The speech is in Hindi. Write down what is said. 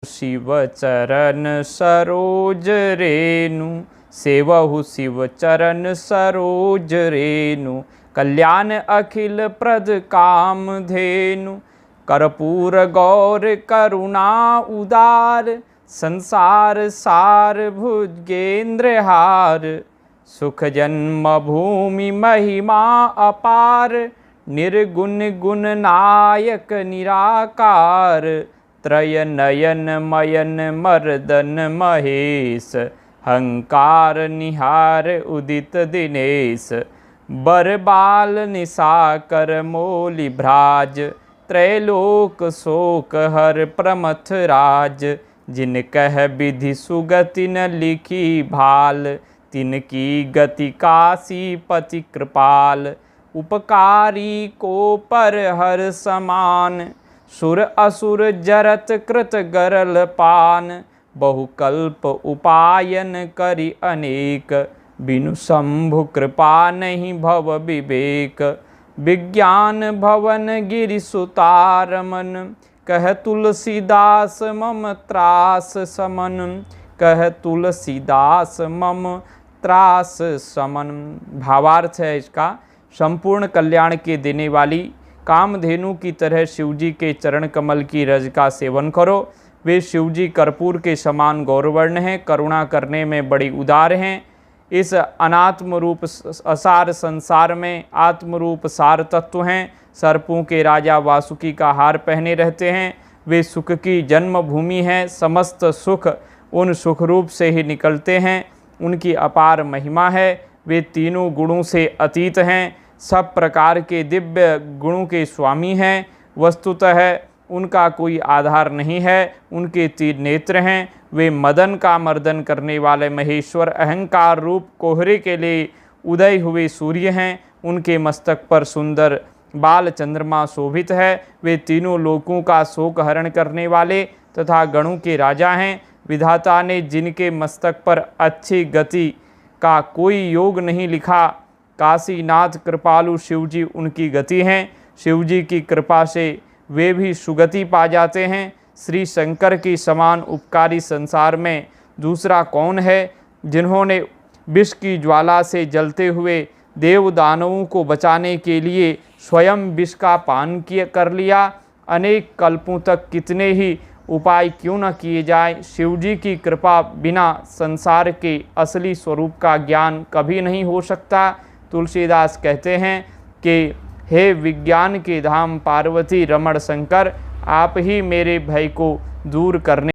शिव चरण सरोज रेणु, सेवहु शिव चरण सरोज रेणु। कल्याण अखिल प्रद काम धेनु, कर्पूर गौर करुणा उदार। संसार सार भुजगेंद्र हार, सुख जन्म भूमि महिमा अपार। निर्गुण गुण नायक निराकार, त्रय नयन मयन मर्दन महेश। हंकार निहार उदित दिनेश, बरबाल निशाकर मोलि भ्राज। त्रैलोक शोक हर प्रमथ राज, जिन कह विधि सुगति न लिखी भाल। तिनकी गति काशी पति कृपाल, उपकारी को पर हर समान। सुर असुर जरत कृत गरल पान, बहुकल्प उपायन करि अनेक। बिनु शंभु कृपा नहीं भव विवेक, विज्ञान भवन गिरि सुतारमन। कह तुलसीदास मम त्रास समन, कह तुलसीदास मम त्रास समन। भावार्थ है इसका, संपूर्ण कल्याण के देने वाली कामधेनु की तरह शिवजी के चरण कमल की रज का सेवन करो। वे शिवजी कर्पूर के समान गौरवर्ण हैं, करुणा करने में बड़ी उदार हैं। इस अनात्म रूप असार संसार में आत्म रूप सार तत्व हैं। सर्पों के राजा वासुकी का हार पहने रहते हैं। वे सुख की जन्मभूमि हैं। समस्त सुख उन सुख रूप से ही निकलते हैं। उनकी अपार महिमा है। वे तीनों गुणों से अतीत हैं। सब प्रकार के दिव्य गुणों के स्वामी हैं। वस्तुतः उनका कोई आधार नहीं है। उनके तीन नेत्र हैं। वे मदन का मर्दन करने वाले महेश्वर अहंकार रूप कोहरे के लिए उदय हुए सूर्य हैं। उनके मस्तक पर सुंदर बाल चंद्रमा शोभित है। वे तीनों लोकों का शोक हरण करने वाले तथा गणों के राजा हैं। विधाता ने जिनके मस्तक पर अच्छी गति का कोई योग नहीं लिखा, काशीनाथ कृपालु शिवजी उनकी गति हैं। शिवजी की कृपा से वे भी सुगति पा जाते हैं। श्री शंकर की समान उपकारी संसार में दूसरा कौन है, जिन्होंने विष की ज्वाला से जलते हुए देव दानवों को बचाने के लिए स्वयं विष का पान कर लिया। अनेक कल्पों तक कितने ही उपाय क्यों न किए जाए, शिवजी की कृपा बिना संसार के असली स्वरूप का ज्ञान कभी नहीं हो सकता। तुलसीदास कहते हैं कि हे विज्ञान के धाम पार्वती रमण शंकर, आप ही मेरे भय को दूर करने